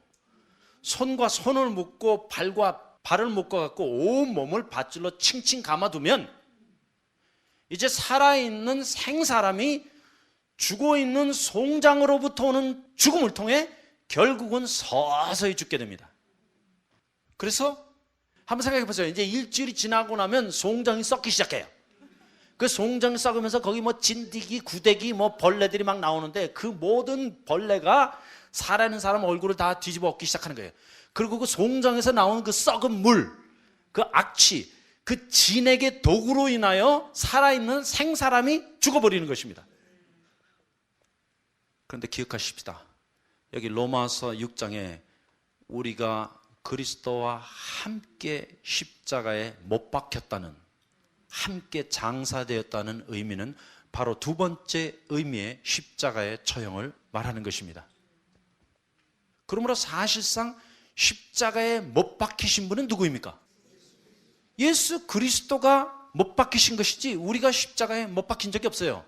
손과 손을 묶고 발과 발을 묶어갖고 온 몸을 밧줄로 칭칭 감아두면 이제 살아있는 생사람이 죽어있는 송장으로부터 오는 죽음을 통해 결국은 서서히 죽게 됩니다. 그래서 한번 생각해 보세요. 이제 일주일이 지나고 나면 송장이 썩기 시작해요. 그 송장이 썩으면서 거기 뭐 진드기, 구데기, 뭐 벌레들이 막 나오는데 그 모든 벌레가 살아있는 사람 얼굴을 다 뒤집어 엎기 시작하는 거예요. 그리고 그 송장에서 나오는 그 썩은 물, 그 악취, 그 진액의 독으로 인하여 살아있는 생사람이 죽어버리는 것입니다. 그런데 기억하십시다. 여기 로마서 6장에 우리가 그리스도와 함께 십자가에 못 박혔다는, 함께 장사되었다는 의미는 바로 두 번째 의미의 십자가의 처형을 말하는 것입니다. 그러므로 사실상 십자가에 못 박히신 분은 누구입니까? 예수 그리스도가 못 박히신 것이지 우리가 십자가에 못 박힌 적이 없어요.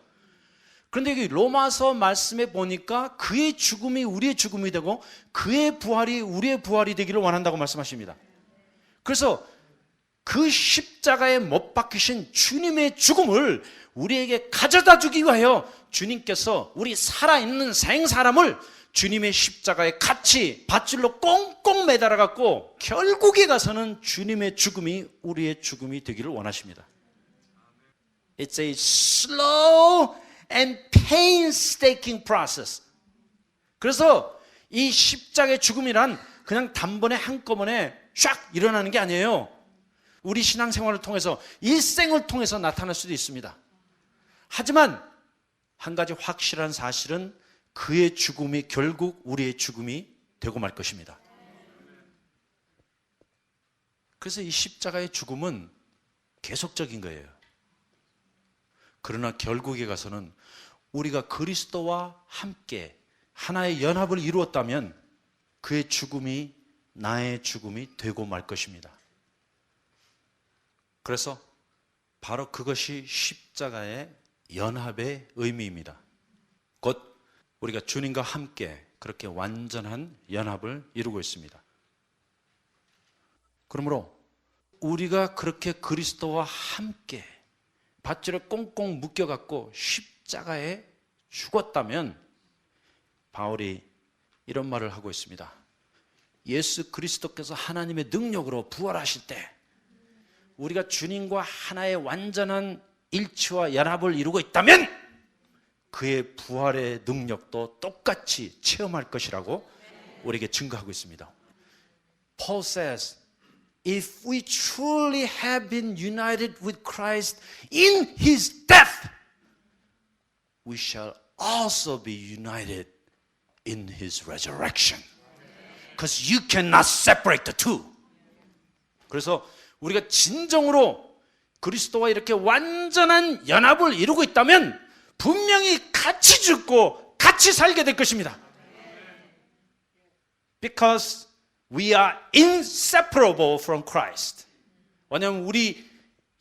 그런데 여기 로마서 말씀에 보니까 그의 죽음이 우리의 죽음이 되고 그의 부활이 우리의 부활이 되기를 원한다고 말씀하십니다. 그래서 그 십자가에 못 박히신 주님의 죽음을 우리에게 가져다 주기 위하여 주님께서 우리 살아있는 생사람을 주님의 십자가에 같이 밧줄로 꽁꽁 매달아 갖고 결국에 가서는 주님의 죽음이 우리의 죽음이 되기를 원하십니다. It's a slow and painstaking process. 그래서 이 십자가의 죽음이란 그냥 단번에 한꺼번에 샥 일어나는 게 아니에요. 우리 신앙생활을 통해서 일생을 통해서 나타날 수도 있습니다. 하지만 한 가지 확실한 사실은 그의 죽음이 결국 우리의 죽음이 되고 말 것입니다. 그래서 이 십자가의 죽음은 계속적인 거예요. 그러나 결국에 가서는 우리가 그리스도와 함께 하나의 연합을 이루었다면 그의 죽음이 나의 죽음이 되고 말 것입니다. 그래서 바로 그것이 십자가의 연합의 의미입니다. 곧 우리가 주님과 함께 그렇게 완전한 연합을 이루고 있습니다. 그러므로 우리가 그렇게 그리스도와 함께 밧줄에 꽁꽁 묶여갖고 십자가에 죽었다면 바울이 이런 말을 하고 있습니다. 예수 그리스도께서 하나님의 능력으로 부활하실 때 우리가 주님과 하나의 완전한 일치와 연합을 이루고 있다면 그의 부활의 능력도 똑같이 체험할 것이라고 우리에게 증거하고 있습니다. Paul says, if we truly have been united with Christ in His death, we shall also be united in His resurrection. Because you cannot separate the two. 그래서 우리가 진정으로 그리스도와 이렇게 완전한 연합을 이루고 있다면 분명히 같이 죽고 같이 살게 될 것입니다. Because we are inseparable from Christ. 왜냐하면 우리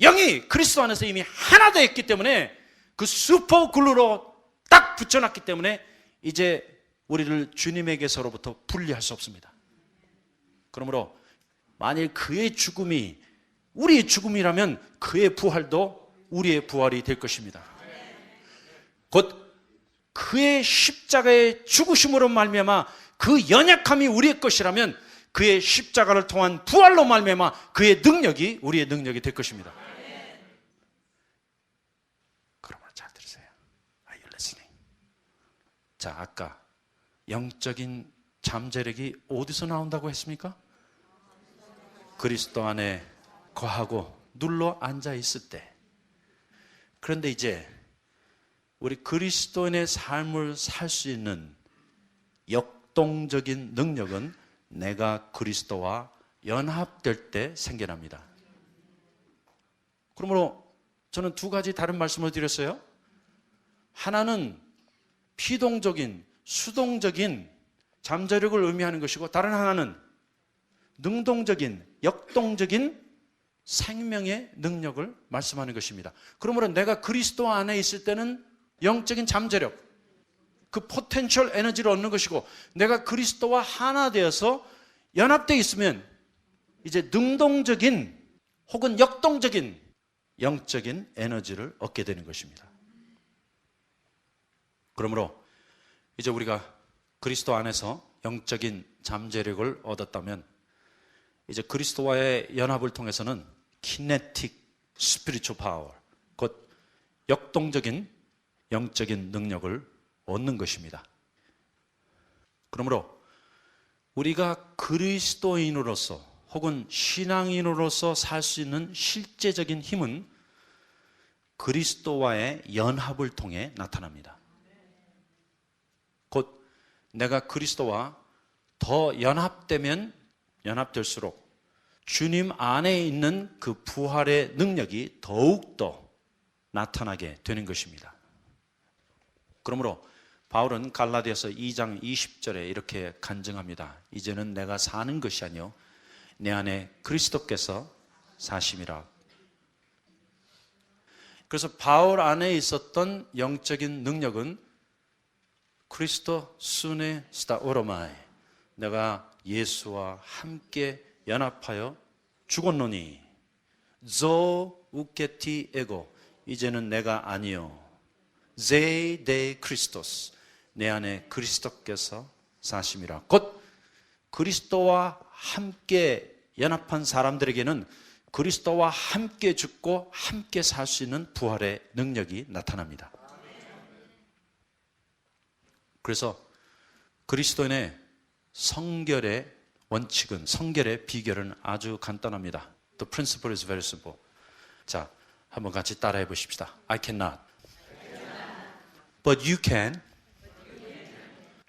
영이 그리스도 안에서 이미 하나 되었기 때문에 그 슈퍼글루로 딱 붙여놨기 때문에 이제 우리를 주님에게서로부터 분리할 수 없습니다. 그러므로 만일 그의 죽음이 우리의 죽음이라면 그의 부활도 우리의 부활이 될 것입니다. 곧 그의 십자가의 죽으심으로 말미암아 그 연약함이 우리의 것이라면 그의 십자가를 통한 부활로 말미암아 그의 능력이 우리의 능력이 될 것입니다. 그러므로 잘 들으세요. Are you listening? 자, 아까 영적인 잠재력이 어디서 나온다고 했습니까? 그리스도 안에 거하고 눌러 앉아 있을 때. 그런데 이제 우리 그리스도인의 삶을 살 수 있는 역동적인 능력은 내가 그리스도와 연합될 때 생겨납니다. 그러므로 저는 두 가지 다른 말씀을 드렸어요. 하나는 피동적인, 수동적인 잠재력을 의미하는 것이고 다른 하나는 능동적인, 역동적인 생명의 능력을 말씀하는 것입니다. 그러므로 내가 그리스도 안에 있을 때는 영적인 잠재력, 그 포텐셜 에너지를 얻는 것이고 내가 그리스도와 하나 되어서 연합되어 있으면 이제 능동적인 혹은 역동적인 영적인 에너지를 얻게 되는 것입니다. 그러므로 이제 우리가 그리스도 안에서 영적인 잠재력을 얻었다면 이제 그리스도와의 연합을 통해서는 kinetic spiritual power, 곧 역동적인 영적인 능력을 얻는 것입니다. 그러므로 우리가 그리스도인으로서 혹은 신앙인으로서 살 수 있는 실제적인 힘은 그리스도와의 연합을 통해 나타납니다. 곧 내가 그리스도와 더 연합되면 연합될수록 주님 안에 있는 그 부활의 능력이 더욱더 나타나게 되는 것입니다. 그러므로 바울은 갈라디아서 2장 20절에 이렇게 간증합니다. 이제는 내가 사는 것이 아니요 내 안에 그리스도께서 사심이라. 그래서 바울 안에 있었던 영적인 능력은 크리스토 수네 스타오로마이, 내가 예수와 함께 연합하여 죽었노니 조 우케티 에고, 이제는 내가 아니요 제 데 크리스토스, 내 안에 그리스도께서 사심이라. 곧 그리스도와 함께 연합한 사람들에게는 그리스도와 함께 죽고 함께 살 수 있는 부활의 능력이 나타납니다. 그래서 그리스도인의 성결의 원칙은, 성결의 비결은 아주 간단합니다. The principle is very simple. 자, 한번 같이 따라해 보십시다. I cannot. But you can.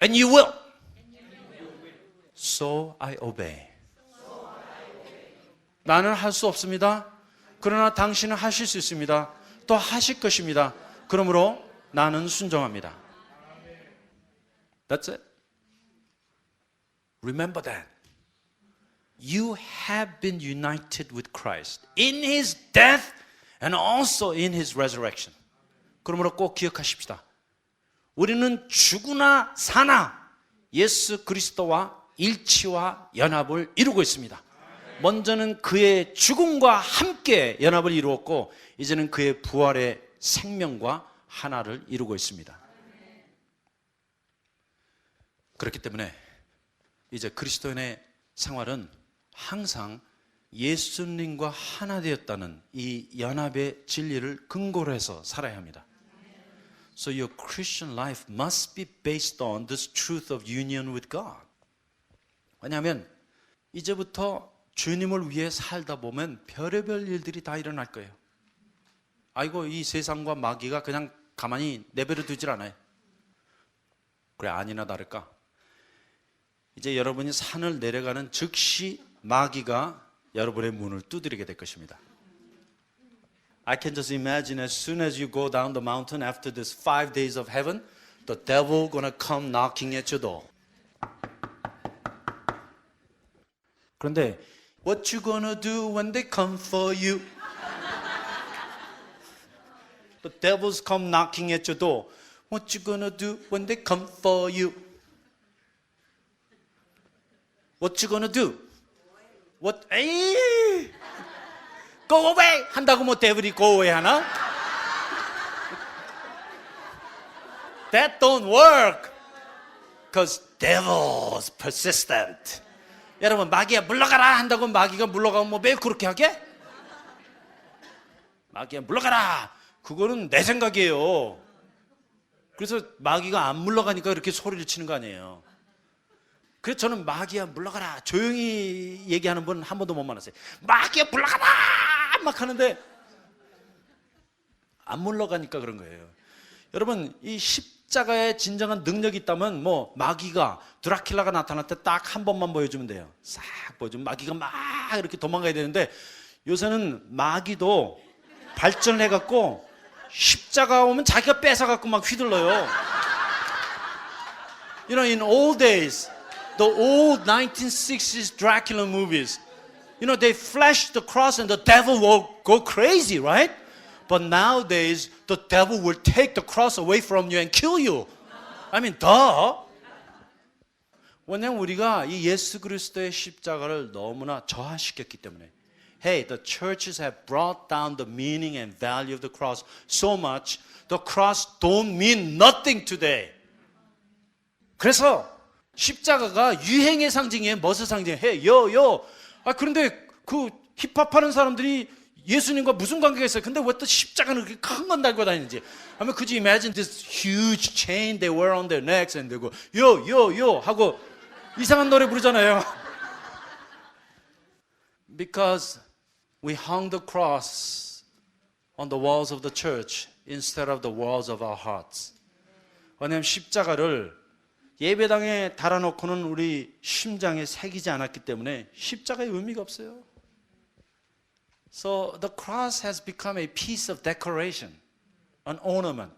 And you will. So I obey. 나는 할 수 없습니다. 그러나 당신은 하실 수 있습니다. 또 하실 것입니다. 그러므로 나는 순종합니다. That's it. Remember that. You have been united with Christ in His death and also in His resurrection. 그러므로 꼭 기억하십시다. 우리는 죽으나 사나 예수 그리스도와 일치와 연합을 이루고 있습니다. 먼저는 그의 죽음과 함께 연합을 이루었고 이제는 그의 부활의 생명과 하나를 이루고 있습니다. 그렇기 때문에 이제 그리스도인의 생활은 항상 예수님과 하나 되었다는 이 연합의 진리를 근거로 해서 살아야 합니다. So your Christian life must be based on this truth of union with God. 왜냐하면 이제부터 주님을 위해 살다 보면 별의별 일들이 다 일어날 거예요. 아이고 이 세상과 마귀가 그냥 가만히 내버려 두질 않아요. 그래 아니나 다를까 이제 여러분이 산을 내려가는 즉시 마귀가 여러분의 문을 두드리게 될 것입니다. I can just imagine as soon as you go down the mountain after this 5 days of heaven, the devil gonna come knocking at your door. 그런데 What you gonna do when they come for you? The devils come knocking at your door. What you gonna do when they come for you? What you gonna do? What? 에이! Go away! 한다고 뭐 데블이 go away 하나? That don't work. Because devil's persistent. 여러분 마귀야 물러가라 한다고 마귀가 물러가면 뭐 매일 그렇게 하게? 마귀야 물러가라. 그거는 내 생각이에요. 그래서 마귀가 안 물러가니까 이렇게 소리를 치는 거 아니에요. 그래서 저는 마귀야 물러가라 조용히 얘기하는 분 한 번도 못 만났어요. 마귀야 물러가라 막 하는데 안 물러가니까 그런 거예요. 여러분 이 십자가에 진정한 능력이 있다면 뭐 마귀가 드라큘라가 나타날 때 딱 한 번만 보여주면 돼요. 싹 보여주면 마귀가 막 이렇게 도망가야 되는데 요새는 마귀도 발전을 해갖고 십자가 오면 자기가 뺏어갖고 막 휘둘러요. You know, in old days, the old 1960s Dracula movies, you know, they flash the cross and the devil will go crazy, right? But nowadays, the devil will take the cross away from you and kill you. I mean, duh. 왜냐면 우리가 이 예수 그리스도의 십자가를 너무나 저하시켰기 때문에. Hey, the churches have brought down the meaning and value of the cross so much, the cross don't mean nothing today. 그래서 십자가가 유행의 상징이에요. 무엇의 상징이에요? 그런데 그 힙합하는 사람들이 예수님과 무슨 관계가 있어요? 근데 왜 또 십자가는 그렇게 큰 건 달고 다니는지. I mean, could you imagine this huge chain they wear on their necks and they go, yo 하고 이상한 노래 부르잖아요. Because we hung the cross on the walls of the church instead of the walls of our hearts. 왜냐하면 십자가를 예배당에 달아놓고는 우리 심장에 새기지 않았기 때문에 십자가의 의미가 없어요. So the cross has become a piece of decoration, an ornament.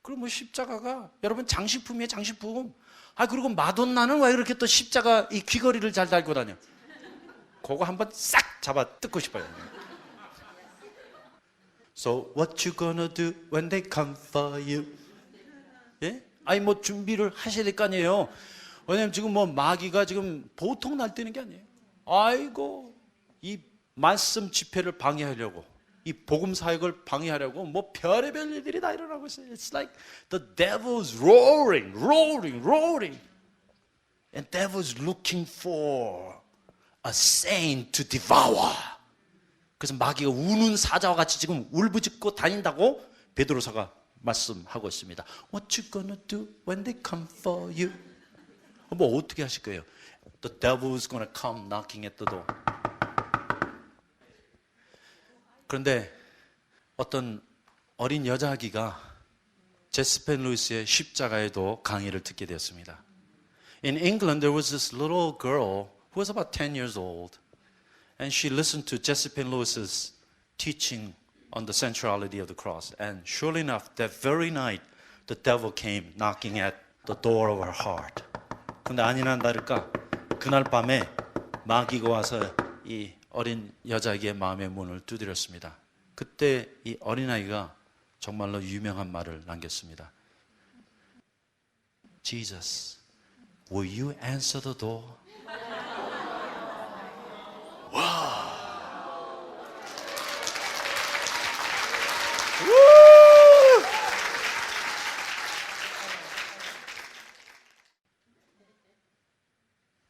그리고 뭐 십자가가 여러분 장식품이에요, 장식품. 그리고 마돈나는 왜 이렇게 또 십자가 이 귀걸이를 잘 달고 다녀? 그거 한번 싹 잡아 뜯고 싶어요. So what you gonna do when they come for you? 예? 뭐 준비를 하셔야 될 거 아니에요. 왜냐면 지금 뭐 마귀가 지금 보통 날뛰는 게 아니에요. 아이고 이 말씀 집회를 방해하려고 이 복음 사역을 방해하려고 뭐 별의별 일들이 다 일어나고 있어요. It's like the devil's roaring. And devil's looking for a saint to devour. 그래서 마귀가 우는 사자와 같이 지금 울부짖고 다닌다고 베드로사가 말씀하고 있습니다. What you gonna do when they come for you? 뭐 어떻게 하실 거예요? The devil's gonna come knocking at the door. 그런데 어떤 어린 여자아기가 제스펜 루이스의 십자가에도 강의를 듣게 되었습니다. In England, there was this little girl who was about 10 years old, and she listened to Josephine Lewis's teaching on the centrality of the cross. And surely enough, that very night, the devil came knocking at the door of her heart. 근데 아니나 다를까, 그날 밤에 마귀가 와서 이 어린 여자에게 마음의 문을 두드렸습니다. 그때 이 어린아이가 정말로 유명한 말을 남겼습니다. Jesus, will you answer the door?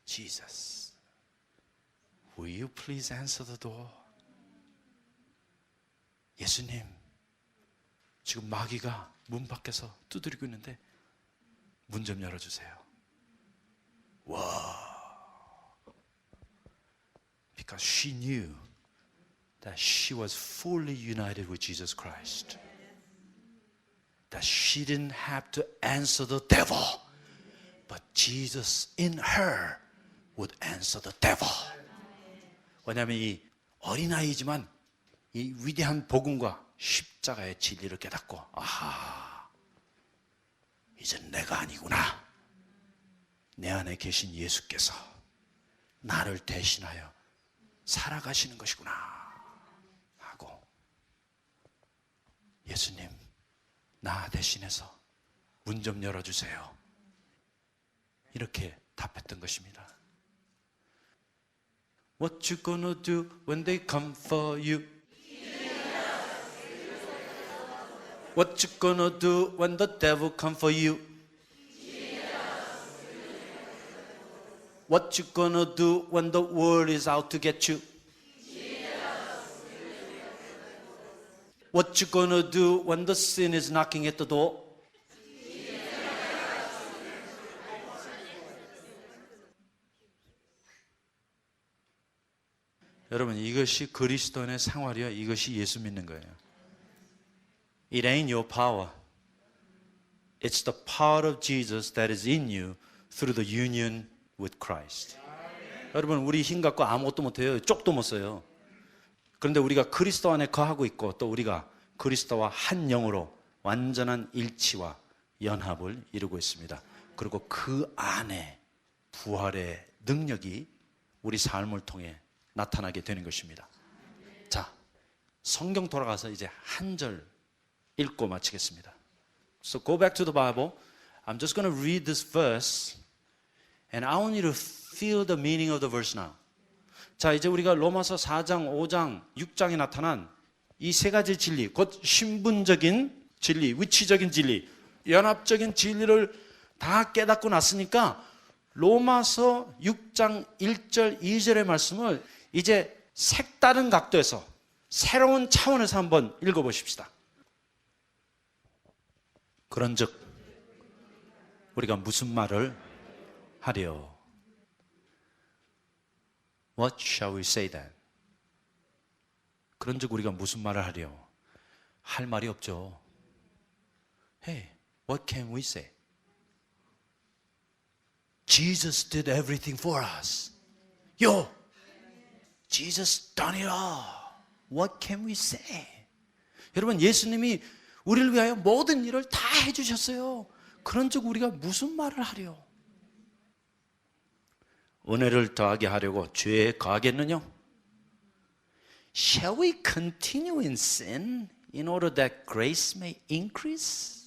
Jesus, will you please answer the door? 예수님, 지금 마귀가 문 밖에서 두드리고 있는데 문 좀 열어주세요. 와. Because she knew that she was fully united with Jesus Christ. That she didn't have to answer the devil, but Jesus in her would answer the devil. 왜냐하면 이 어린아이지만 이 위대한 복음과 십자가의 진리를 깨닫고, 아하, 이젠 내가 아니구나. 내 안에 계신 예수께서 나를 대신하여 살아가시는 것이구나 하고, 예수님, 나 대신해서 문 좀 열어주세요. 이렇게 답했던 것입니다. What you gonna do when they come for you? What you gonna do when the devil come for you? What you gonna do when the world is out to get you? What you gonna do when the sin is knocking at the door? 여러분, 이것이 그리스도인의 생활이요, 이것이 예수 믿는 거예요. It ain't your power. It's the power of Jesus that is in you through the union with Christ. 여러분, 우리 힘 갖고 아무것도 못해요. 쪽도 못 써요. 그런데 우리가 그리스도 안에 거하고 있고, 또 우리가 그리스도와 한 영으로 완전한 일치와 연합을 이루고 있습니다. 그리고 그 안에 부활의 능력이 우리 삶을 통해 나타나게 되는 것입니다. 자, 성경 돌아가서 이제 한 절 읽고 마치겠습니다. So go back to the Bible. I'm just going to read this verse and I want you to feel the meaning of the verse now. 자, 이제 우리가 로마서 4장, 5장, 6장에 나타난 이 세 가지 진리, 곧 신분적인 진리, 위치적인 진리, 연합적인 진리를 다 깨닫고 났으니까 로마서 6장 1절, 2절의 말씀을 이제 색다른 각도에서 새로운 차원에서 한번 읽어보십시다. 그런즉 우리가 무슨 말을 하려? What shall we say then? 그런즉 우리가 무슨 말을 하려? 할 말이 없죠. Hey, what can we say? Jesus did everything for us. Yo, Jesus done it all. What can we say? 여러분, 예수님이 우리를 위하여 모든 일을 다 해주셨어요. 그런즉 우리가 무슨 말을 하려? 은혜를 더하게 하려고 죄에 거하겠느냐? Shall we continue in sin in order that grace may increase?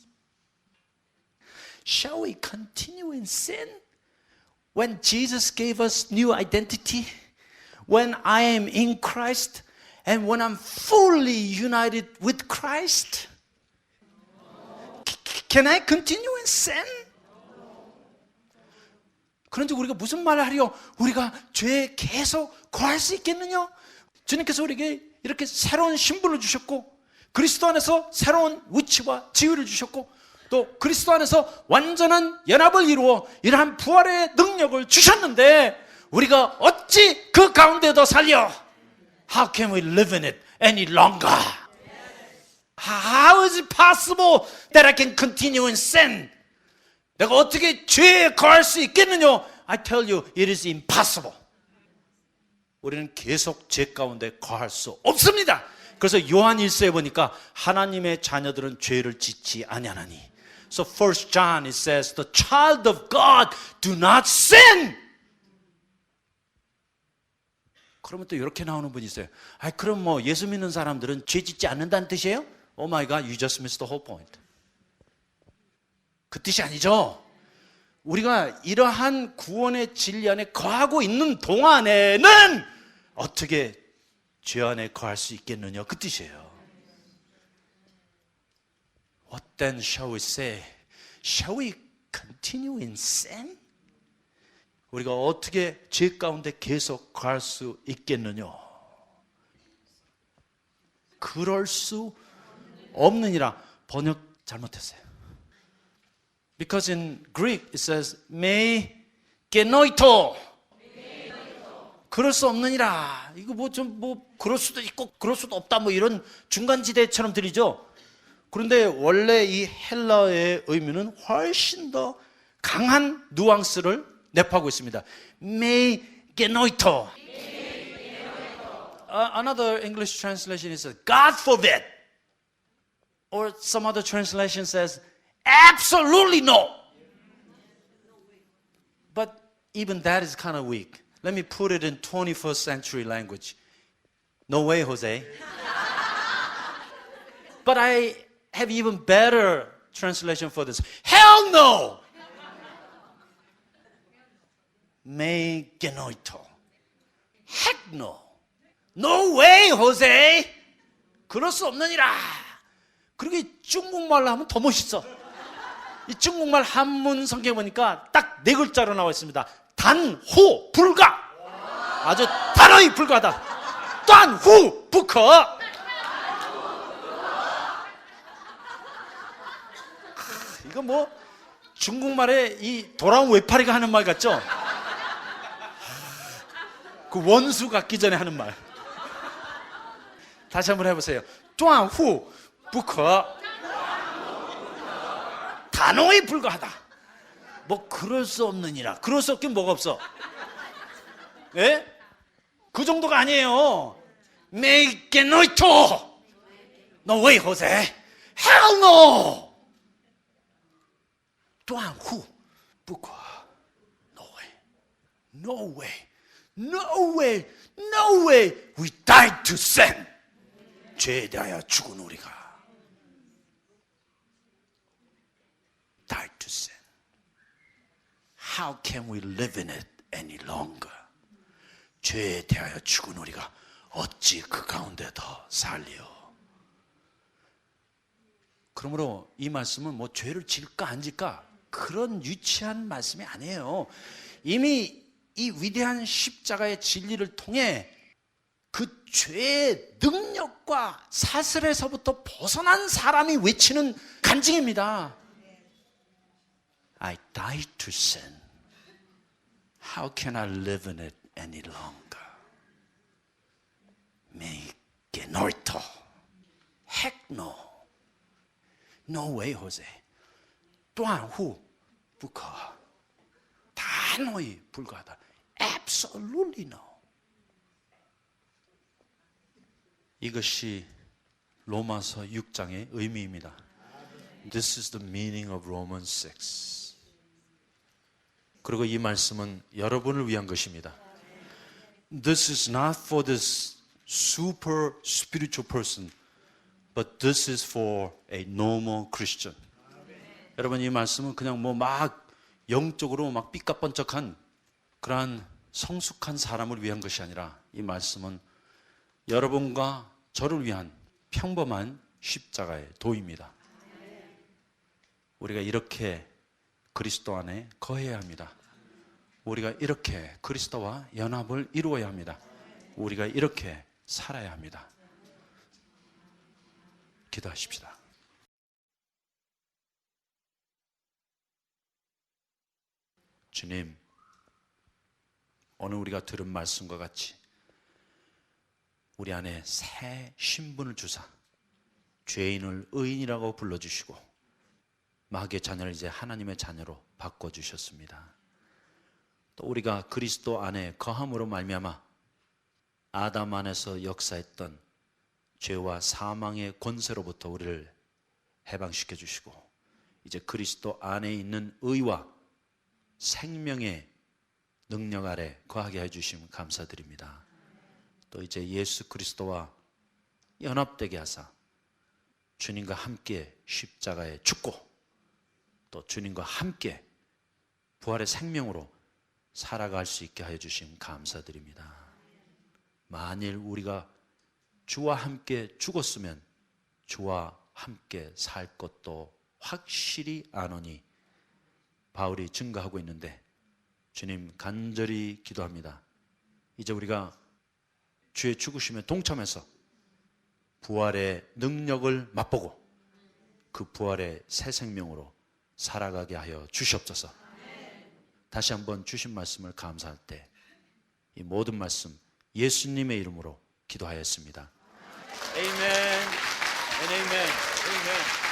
Shall we continue in sin when Jesus gave us new identity? When I am in Christ and when I'm fully united with Christ? Can I continue in sin? 그런데 우리가 무슨 말을 하려? 우리가 죄에 계속 거할 수 있겠느냐? 주님께서 우리에게 이렇게 새로운 신분을 주셨고, 그리스도 안에서 새로운 위치와 지위를 주셨고, 또 그리스도 안에서 완전한 연합을 이루어 이러한 부활의 능력을 주셨는데 우리가 어찌 그 가운데도 살려? How can we live in it any longer? How is it possible that I can continue in sin? 내가 어떻게 죄에 거할 수 있겠느냐? I tell you, it is impossible. 우리는 계속 죄 가운데 거할 수 없습니다. 그래서 요한 1서에 보니까 하나님의 자녀들은 죄를 짓지 아니하나니. So 1 John it says, the child of God do not sin. 그러면 또 이렇게 나오는 분이 있어요. 아, 그럼 뭐 예수 믿는 사람들은 죄 짓지 않는다는 뜻이에요? Oh my God, you just missed the whole point. 그 뜻이 아니죠. 우리가 이러한 구원의 진리 안에 거하고 있는 동안에는 어떻게 죄 안에 거할 수 있겠느냐, 그 뜻이에요. What then shall we say? Shall we continue in sin? 우리가 어떻게 죄 가운데 계속 거할 수 있겠느냐? 그럴 수 없느니라. 번역 잘못했어요. Because in Greek it says me genoito. 그럴 수 없느니라. 이거 그럴 수도 있고 그럴 수도 없다, 이런 중간지대처럼 들리죠. 그런데 원래 이 헬라어의 의미는 훨씬 더 강한 뉘앙스를 내포하고 있습니다. me genoito. Another English translation is God forbid. Or some other translation says absolutely no. But even that is kind of weak. Let me put it in 21st century language. No way, Jose. But I have even better translation for this. Hell no! Me genoito. Heck no. No way, Jose. 그럴 수 없느니라. 그리고 이 중국말로 하면 더 멋있어. 이 중국말 한문 성경 보니까 딱 4글자로 나와 있습니다. 단호 불가. 아주 단호히 불가하다. 단후不可. 이거 중국말에 이 돌아온 외파리가 하는 말 같죠? 그 원수 같기 전에 하는 말. 다시 한번 해보세요. 断乎不可. 단호히 불가하다. 그럴 수 없느니라. 그럴 수 없긴 뭐가 없어? 예? 그 정도가 아니에요. Me genoito. No way, Jose. Hell no. 断乎不可. No way. No way. No way. No way. We died to sin. 죄에 대하여 죽은 우리가. Died to sin. How can we live in it any longer? 죄에 대하여 죽은 우리가 어찌 그 가운데 더 살리요? 그러므로 이 말씀은 죄를 질까 안 질까 그런 유치한 말씀이 아니에요. 이미 이 위대한 십자가의 진리를 통해 그 죄의 능력과 사슬에서부터 벗어난 사람이 외치는 간증입니다. I died to sin. How can I live in it any longer? Me genoito. Heck no. No way, Jose. 断乎不可. 단호히 불가하다. Absolutely no. 이것이 로마서 6장의 의미입니다. This is the meaning of Romans 6. 그리고 이 말씀은 여러분을 위한 것입니다. This is not for this super spiritual person, but this is for a normal Christian. 여러분, 이 말씀은 그냥 영적으로 삐까뻔쩍한 그러한 성숙한 사람을 위한 것이 아니라 이 말씀은 여러분과 저를 위한 평범한 십자가의 도입니다. 우리가 이렇게 그리스도 안에 거해야 합니다. 우리가 이렇게 그리스도와 연합을 이루어야 합니다. 우리가 이렇게 살아야 합니다. 기도하십시다. 주님, 오늘 우리가 들은 말씀과 같이 우리 안에 새 신분을 주사 죄인을 의인이라고 불러주시고 마귀의 자녀를 이제 하나님의 자녀로 바꿔주셨습니다. 또 우리가 그리스도 안에 거함으로 말미암아 아담 안에서 역사했던 죄와 사망의 권세로부터 우리를 해방시켜 주시고 이제 그리스도 안에 있는 의와 생명의 능력 아래 거하게 해주시면 감사드립니다. 또 이제 예수 그리스도와 연합되게 하사 주님과 함께 십자가에 죽고 또 주님과 함께 부활의 생명으로 살아갈 수 있게 하여 주심 감사드립니다. 만일 우리가 주와 함께 죽었으면 주와 함께 살 것도 확실히 아노니 바울이 증거하고 있는데, 주님 간절히 기도합니다. 이제 우리가 주의 죽으심에 동참해서 부활의 능력을 맛보고 그 부활의 새 생명으로 살아가게 하여 주시옵소서. 다시 한번 주신 말씀을 감사할 때 이 모든 말씀 예수님의 이름으로 기도하였습니다. 아멘. 아멘. 아멘.